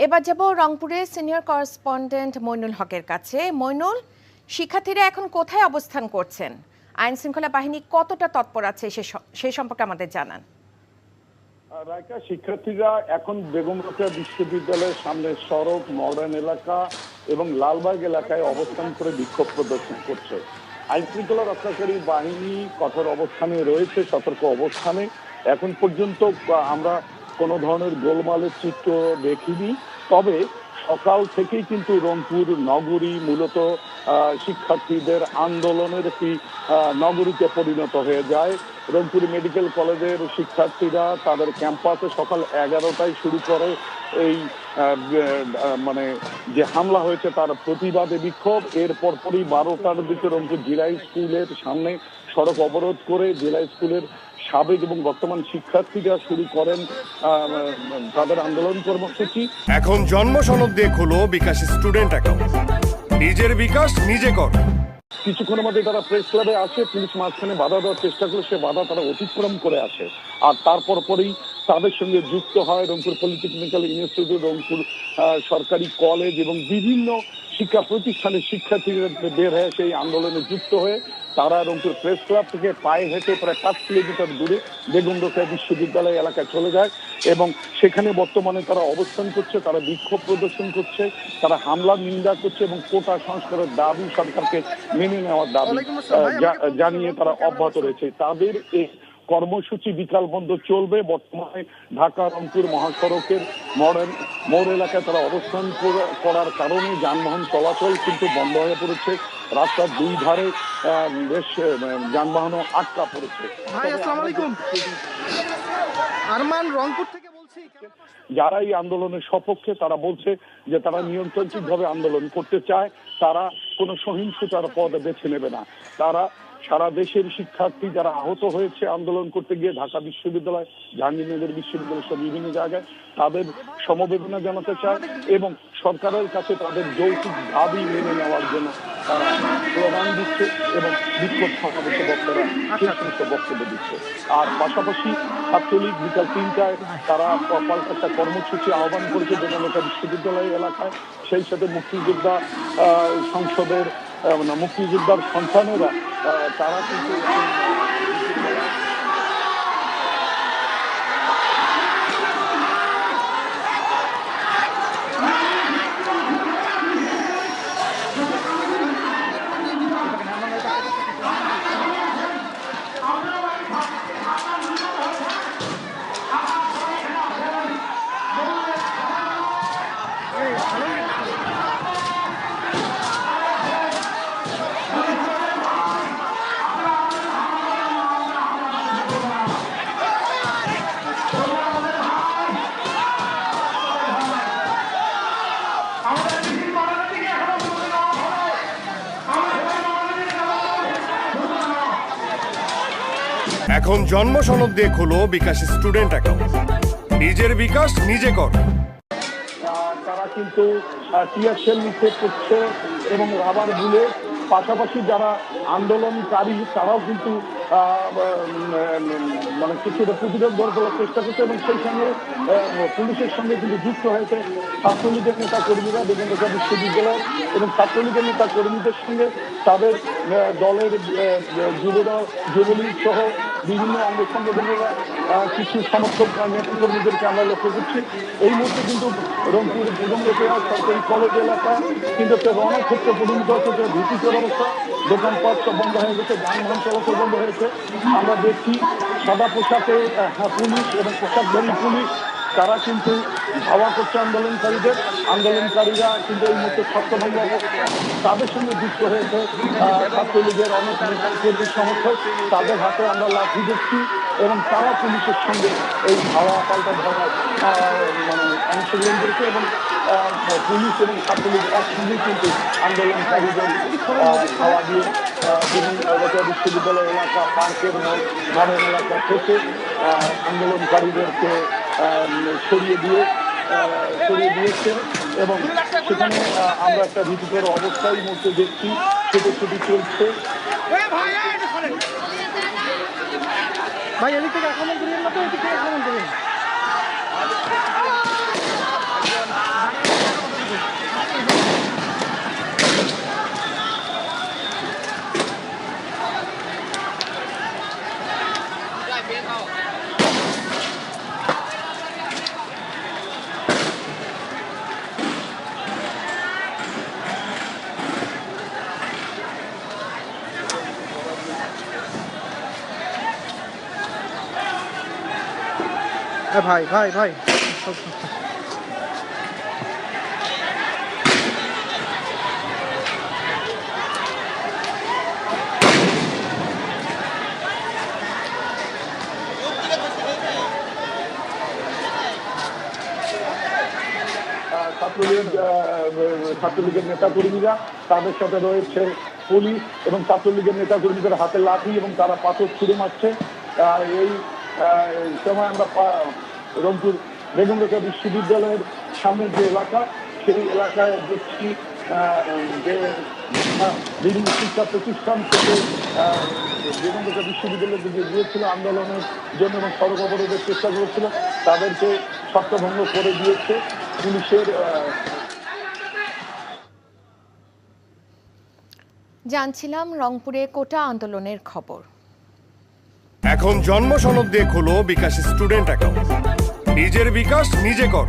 এবার যাব রংপুরে সিনিয়র করেসপন্ডেন্ট মইনুল হকের কাছে। মইনুল, শিক্ষার্থীরা এখন কোথায় অবস্থান করছেন? আইন শৃঙ্খলা বাহিনী কতটা তৎপর আছে সে সম্পর্কে আমাদের জানান। রাইকা, শিক্ষার্থীরা এখন বেগম রোকেয়া বিশ্ববিদ্যালয়ের সামনে সড়ক, মডার্ন এলাকা এবং লালবাগ এলাকায় অবস্থান করে বিক্ষোভ প্রদর্শন করছে। আইন শৃঙ্খলা রক্ষাকারী বাহিনী কঠোর অবস্থানে রয়েছে, সতর্ক অবস্থানে। এখন পর্যন্ত আমরা কোনো ধরনের গোলমালের চিত্র দেখিনি, তবে সকাল থেকেই কিন্তু রংপুর নগরী মূলত শিক্ষার্থীদের আন্দোলনের একটি নগরীতে পরিণত হয়ে যায়। রংপুর মেডিকেল কলেজের শিক্ষার্থীরা তাদের ক্যাম্পাসে সকাল 11টায় শুরু করে এই মানে যে হামলা হয়েছে তার প্রতিবাদে বিক্ষোভ। এর পরপরই 12টার দিকে রংপুর জেলা স্কুলের সামনে সড়ক অবরোধ করে জেলা স্কুলের সাবেক এবং বর্তমান শিক্ষার্থীরা শুরু করেন তাদের আন্দোলন কর্মসূচি। এখন জন্ম সনদ দিয়ে খোলো বিকাশ স্টুডেন্ট অ্যাকাউন্ট, নিজের বিকাশ নিজে কর। কিছুক্ষণের মধ্যে তারা প্রেস ক্লাবে আসে, পুলিশ মাঝখানে বাধা দেওয়ার চেষ্টা করে, সে বাধা তারা অতিক্রম করে আসে। আর তারপর পরেই তাদের সঙ্গে যুক্ত হয় রংপুর পলিটেকনিক্যাল ইনস্টিটিউট, রংপুর সরকারি কলেজ এবং বিভিন্ন শিক্ষা প্রতিষ্ঠানের শিক্ষার্থীরা বের হয়ে সেই আন্দোলনে যুক্ত হয়ে তারা রংপুর প্রেস ক্লাব থেকে পায়ে হেঁটে প্রায় 5 কিলোমিটার দূরে বেগম রোকেয়া বিশ্ববিদ্যালয় এলাকায় চলে যায় এবং সেখানে বর্তমানে তারা অবস্থান করছে, তারা বিক্ষোভ প্রদর্শন করছে, তারা হামলার নিন্দা করছে এবং কোটা সংস্কারের দাবি সরকারকে মেনে নেওয়ার দাবি জানিয়ে তারা অব্যাহত রয়েছে। তাদের এই কর্মসূচি বিকাল বন্ধ চলবে। বর্তমানে ঢাকা রংপুর মহাসড়কের মোড় এলাকায় তারা অবস্থান করার কারণে যানবাহন চলাচল কিন্তু বন্ধ হয়ে পড়েছে। রাস্তার দুই ধারে বেশ যানবাহনও আটকা পড়েছে। যারা এই আন্দোলনের সপক্ষে তারা বলছে যে তারা নিয়ন্ত্রণভাবে আন্দোলন করতে চায়, তারা কোনো সহিংসতার পথ বেছে নেবে না। তারা সারা দেশের শিক্ষার্থী যারা আহত হয়েছে আন্দোলন করতে গিয়ে ঢাকা বিশ্ববিদ্যালয়, জাহাঙ্গীরনগর বিশ্ববিদ্যালয় সব বিভিন্ন জায়গায়, তাদের সমবেদনা জানাতে চায় এবং সরকারের কাছে তাদের যৌক্তিক দাবি মেনে নেওয়ার জন্য তারা স্লোগান দিচ্ছে এবং বিক্ষোভ সমাবেশে বক্তারা বক্তব্য দিচ্ছে। আর পাশাপাশি ছাত্রলীগ বিকাল 3টায় তারা পাল্টা একটা কর্মসূচি আহ্বান করেছে বেগম রোকেয়া বিশ্ববিদ্যালয় এলাকায়। সেই সাথে মুক্তিযোদ্ধা সংসদের মুক্তিযোদ্ধার সন্তানেরা তারা কিন্তু এখন জন্ম সনদ দিয়ে খোলো বিকাশ স্টুডেন্ট অ্যাকাউন্ট, নিজের বিকাশ নিজে কর। তারা কিন্তু টিয়ার শেল নিক্ষেপ করছে এবং রাবার বুলেট, পাশাপাশি যারা আন্দোলনকারী তারাও কিন্তু মানে কিছুটা প্রতিরোধ গড়ে তোলার চেষ্টা করছে এবং সেই সঙ্গে পুলিশের সঙ্গে কিন্তু যুক্ত হয়েছে ছাত্রলীগের নেতা কর্মীরা বেগম রোকেয়া বিশ্ববিদ্যালয় এবং ছাত্রলীগের নেতা কর্মীদের সঙ্গে তাদের দলের যুবলীগ সহ বিভিন্ন অঙ্গ সংগঠনেরা কিছু সমর্থক নেতৃকর্মীদেরকে আমরা লক্ষ্য করছি। এই মুহূর্তে কিন্তু রংপুর বেগম রোকেয়া সরকারি কলেজ এলাকা কিন্তু একটা রণক্ষেত্রে পরিণত হচ্ছে, ভীতিকর অবস্থা। দোকানপাট সব বন্ধ হয়ে গেছে, যানবাহন চলাচল বন্ধ হয়েছে। আমরা দেখছি সাদা পোশাকে পুলিশ এবং পোশাকধারী পুলিশ তারা কিন্তু ধাওয়া করছে আন্দোলনকারীরা কিন্তু এই মুহূর্তে ছত্রভঙ্গ তাদের সঙ্গে যুক্ত হয়েছে ছাত্রলীগের অনেক নেতাকর্মীর সমর্থক। তাদের হাতে আমরা লাঠি দেখছি এবং তারা পুলিশের সঙ্গে এই ধাওয়া পাল্টা ধাওয়া মানে অংশগ্রহণ করেছে এবং পুলিশ এবং ছাত্রলীগ একসঙ্গে কিন্তু আন্দোলনকারীদের ধাওয়া দিয়ে বেগম রোকেয়া বিশ্ববিদ্যালয় এলাকা, পার্কের মডার্ন এলাকা থেকে আন্দোলনকারীদেরকে সরিয়ে দিয়েছে এবং সেখানে আমরা একটা ভীতিকর অবস্থায় মধ্যে দেখছি, ছোটাছুটি চলছে। ভাই এদিক থেকে আক্রমণ করিয়েন না, তো এদিক থেকে আক্রমণ করিয়েন। ভাই ভাই ভাই ছাত্রলীগের নেতা কর্মীরা, তাদের সাথে রয়েছে পুলিশ এবং ছাত্রলীগের নেতা কর্মীদের হাতে লাঠি এবং তারা পাথর ছুড়ে মারছে। এই সময় আমরা রংপুর বেগম রোকেয়া বিশ্ববিদ্যালয়ের সামনের যে এলাকা, সেই এলাকায় দেখছি যে বিভিন্ন শিক্ষা প্রতিষ্ঠান থেকে বেগম রোকেয়া বিশ্ববিদ্যালয়ে যে গিয়েছিল আন্দোলনের জন্য এবং সড়ক অবরোধের চেষ্টা করেছিল, তাদেরকে ছত্রভঙ্গ করে দিয়েছে পুলিশের। জানছিলাম রংপুরে কোটা আন্দোলনের খবর। এখন জন্ম সনদ দিয়ে খোলো বিকাশ স্টুডেন্ট অ্যাকাউন্ট। নিজের বিকাশ নিজে কর।